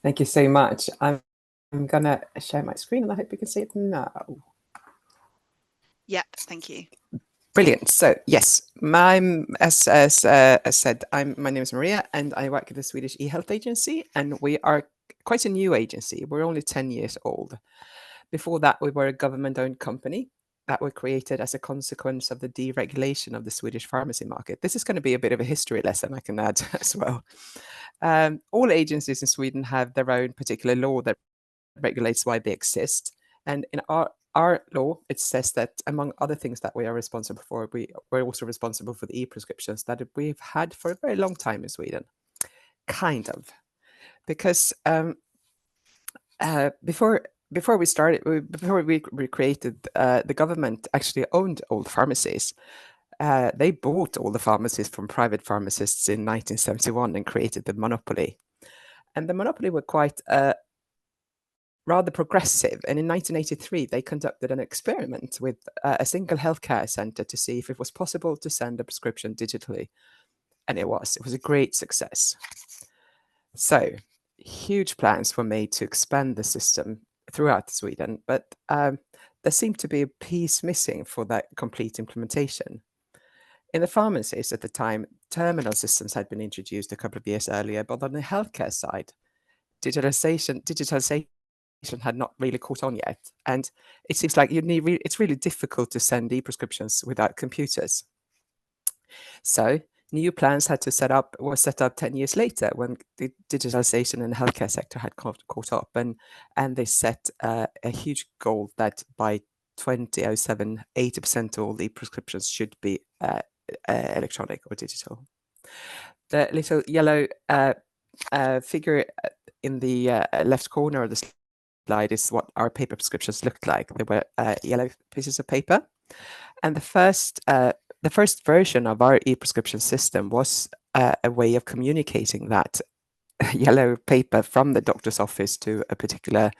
Thank you so much. I'm gonna share my screen and I hope you can see it now. Yep, thank you. Brilliant. So yes, as said, my name is Maria and I work at the Swedish eHealth agency, and we are quite a new agency. We're only 10 years old. Before that, we were a government-owned company that were created as a consequence of the deregulation of the Swedish pharmacy market. This is going to be a bit of a history lesson I can add as well. All agencies in Sweden have their own particular law that regulates why they exist. And in our law, it says that among other things that we are responsible for, we're also responsible for the ePrescriptions that we've had for a very long time in Sweden. Kind of. Because before we created, the government actually owned all the pharmacies. They bought all the pharmacies from private pharmacists in 1971 and created the monopoly. And the monopoly were quite rather progressive. And in 1983, they conducted an experiment with a single healthcare center to see if it was possible to send a prescription digitally. And it was a great success. So huge plans were made to expand the system throughout Sweden, but there seemed to be a piece missing for that complete implementation. In the pharmacies at the time, terminal systems had been introduced a couple of years earlier, but on the healthcare side, digitalization had not really caught on yet. And it seems like it's really difficult to send e-prescriptions without computers. So new plans were set up 10 years later when the digitalization in the healthcare sector had caught up, and they set a huge goal that by 2007, 80% of all the prescriptions should be electronic or digital. The little yellow figure in the left corner of the slide is what our paper prescriptions looked like. They were yellow pieces of paper, and the first version of our e-prescription system was a way of communicating that yellow paper from the doctor's office to a particular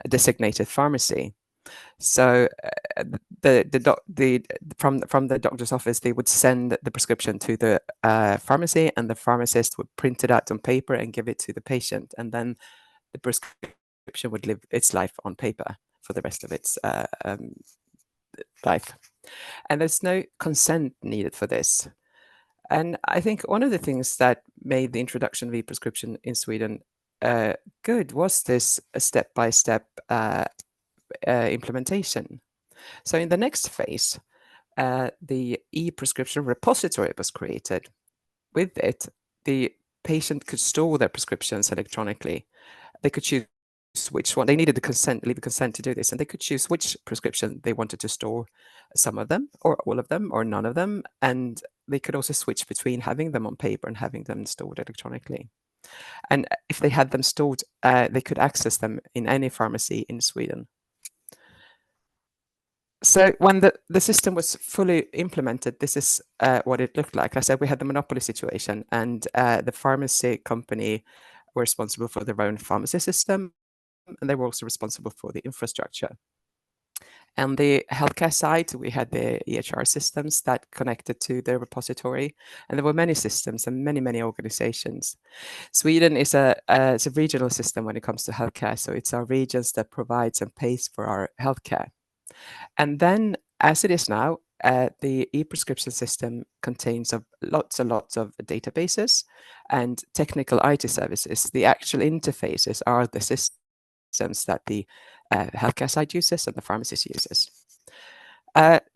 designated pharmacy. So from the doctor's office, they would send the prescription to the pharmacy, and the pharmacist would print it out on paper and give it to the patient, and then the prescription would live its life on paper for the rest of its life. And there's no consent needed for this. And I think one of the things that made the introduction of e-prescription in Sweden good was this step-by-step implementation. So in the next phase, the e-prescription repository was created. With it, the patient could store their prescriptions electronically. They could choose which one. They needed the legal consent to do this, and they could choose which prescription they wanted to store, some of them, or all of them, or none of them. And they could also switch between having them on paper and having them stored electronically. And if they had them stored, they could access them in any pharmacy in Sweden. So when the system was fully implemented, this is what it looked like. I said we had the monopoly situation, and the pharmacy company were responsible for their own pharmacy system, and they were also responsible for the infrastructure. And the healthcare side, we had the EHR systems that connected to the repository, and there were many systems and many organizations. Sweden is it's a regional system when it comes to healthcare, so it's our regions that provides and pays for our healthcare. And then, as it is now, the e-prescription system contains lots and lots of databases and technical IT services. The actual interfaces are the systems that the healthcare side uses and the pharmacist uses.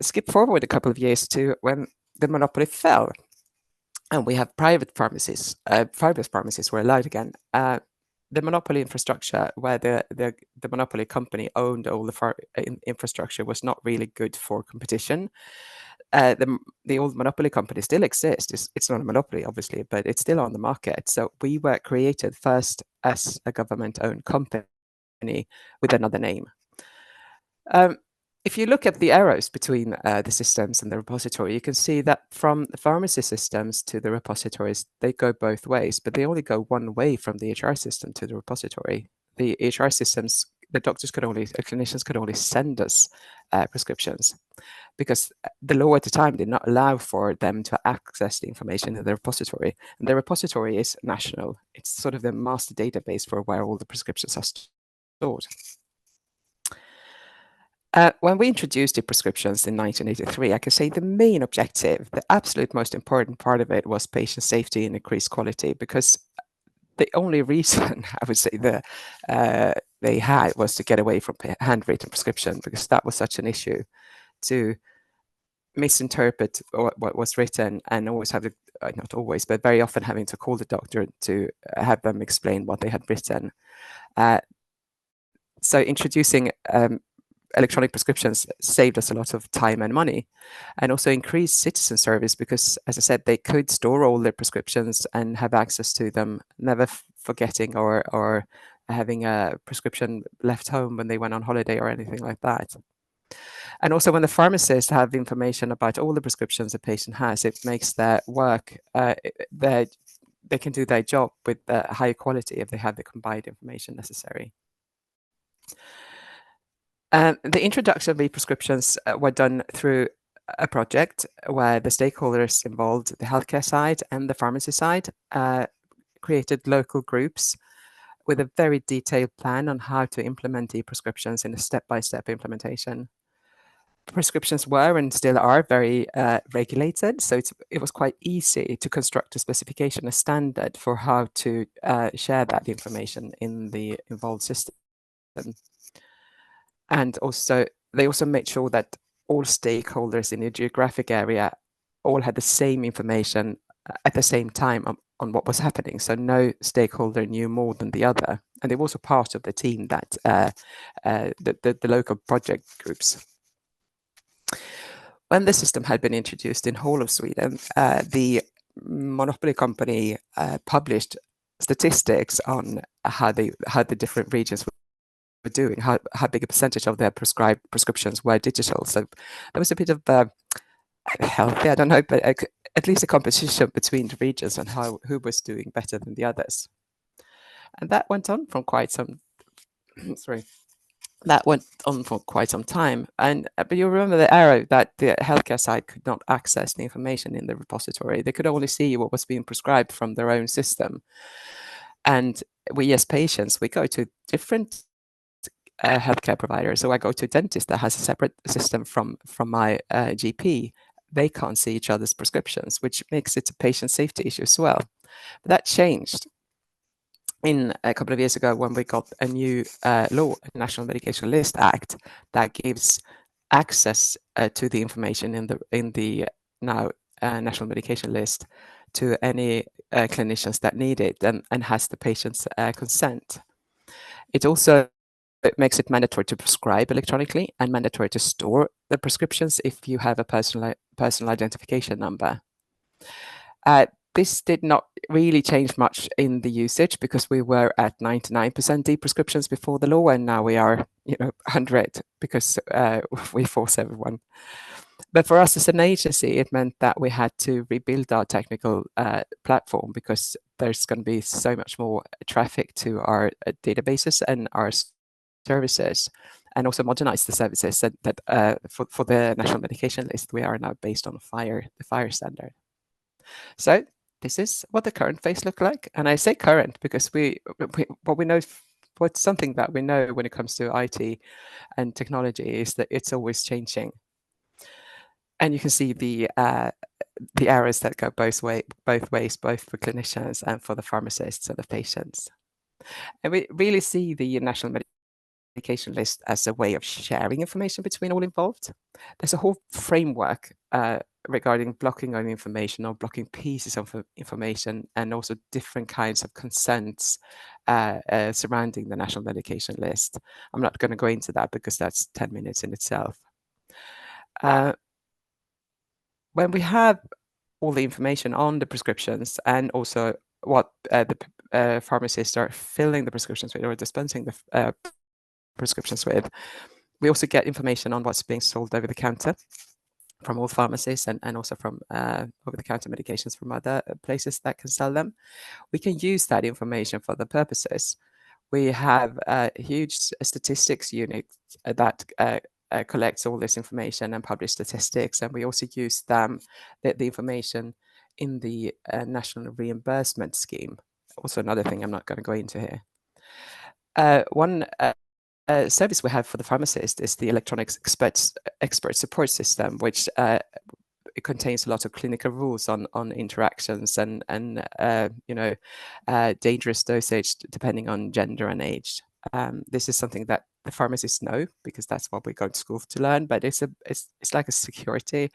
Skip forward a couple of years to when the monopoly fell, and we have private pharmacies. Private pharmacies were allowed again. The monopoly infrastructure, where the monopoly company owned all the infrastructure, was not really good for competition. The old monopoly company still exists. It's not a monopoly, obviously, but it's still on the market. So we were created first as a government-owned company with another name. If you look at the arrows between the systems and the repository, you can see that from the pharmacy systems to the repositories, they go both ways, but they only go one way from the HR system to the repository. The HR systems, clinicians could only send us prescriptions. because the law at the time did not allow for them to access the information in the repository. And the repository is national. It's sort of the master database for where all the prescriptions are stored. When we introduced the prescriptions in 1983, I can say the main objective, the absolute most important part of it, was patient safety and increased quality, because the only reason I would say that they had was to get away from handwritten prescription, because that was such an issue, to misinterpret what was written and always have to, not always, but very often having to call the doctor to have them explain what they had written. So introducing electronic prescriptions saved us a lot of time and money, and also increased citizen service, because, as I said, they could store all their prescriptions and have access to them, never forgetting or having a prescription left home when they went on holiday or anything like that. And also, when the pharmacists have information about all the prescriptions a patient has, it makes their work, they can do their job with higher quality if they have the combined information necessary. The introduction of ePrescriptions were done through a project where the stakeholders involved, the healthcare side and the pharmacy side, created local groups with a very detailed plan on how to implement ePrescriptions in a step-by-step implementation. Prescriptions were and still are very regulated, so it was quite easy to construct a specification, a standard for how to share that information in the involved system. And also, they also made sure that all stakeholders in the geographic area all had the same information at the same time on what was happening. So no stakeholder knew more than the other. And they were also part of the team that the local project groups. When the system had been introduced in whole of Sweden, the monopoly company published statistics on how the different regions were doing, how big a percentage of their prescribed prescriptions were digital. So there was a bit of healthy, I don't know, but at least a competition between the regions on who was doing better than the others. And that went on from quite some, sorry, that went on for quite some time. And but you remember the era that the healthcare side could not access the information in the repository. They could only see what was being prescribed from their own system. And we as patients, we go to different healthcare providers. So I go to a dentist that has a separate system from my GP. They can't see each other's prescriptions, which makes it a patient safety issue as well. But that changed in a couple of years ago when we got a new law, National Medication List Act, that gives access to the information in the now National Medication List to any clinicians that need it, and has the patient's consent. It also makes it mandatory to prescribe electronically and mandatory to store the prescriptions if you have a personal identification number. This did not really change much in the usage, because we were at 99% e-prescriptions before the law, and now we are 100 because we force everyone. But for us as an agency, it meant that we had to rebuild our technical platform, because there's going to be so much more traffic to our databases and our services, and also modernize the services that for the National Medication List, we are now based on the FHIR standard. So this is what the current phase look like. And I say current because what we know, what's something that we know when it comes to IT and technology is that it's always changing. And you can see the errors that go both ways, both for clinicians and for the pharmacists and the patients. And we really see the National Medication List as a way of sharing information between all involved. There's a whole framework regarding blocking of information or blocking pieces of information, and also different kinds of consents surrounding the National Medication List. I'm not going to go into that because that's 10 minutes in itself. When we have all the information on the prescriptions, and also what the pharmacists are filling the prescriptions with or dispensing the prescriptions with, we also get information on what's being sold over the counter from all pharmacies, and also from over-the-counter medications from other places that can sell them. We can use that information for the purposes. We have a huge statistics unit that collects all this information and publish statistics, and we also use the information in the national reimbursement scheme. Also another thing I'm not going to go into here. One service we have for the pharmacist is the electronic expert support system, which it contains a lot of clinical rules on interactions and dangerous dosage depending on gender and age. This is something that the pharmacists know because that's what we go to school to learn, but it's like a security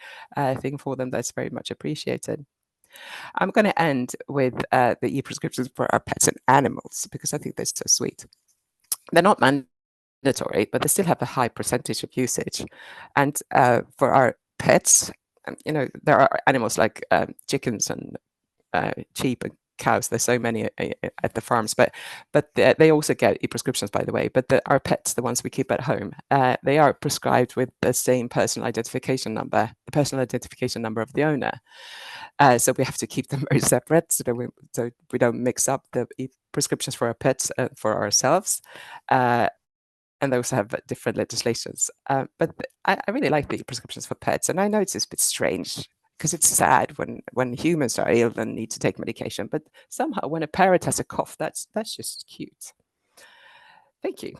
thing for them that's very much appreciated. I'm going to end with the e-prescriptions for our pets and animals because I think they're so sweet. They're not mandatory, but they still have a high percentage of usage. And for our pets, there are animals like chickens and sheep and cows. There's so many at the farms, but they also get e-prescriptions, by the way. But our pets, the ones we keep at home, they are prescribed with the same personal identification number, the personal identification number of the owner. So we have to keep them very separate so we don't mix up the prescriptions for our pets for ourselves. And they also have different legislations. But I really like the prescriptions for pets, and I know it's a bit strange because it's sad when humans are ill and need to take medication, but somehow when a parrot has a cough, that's just cute. Thank you.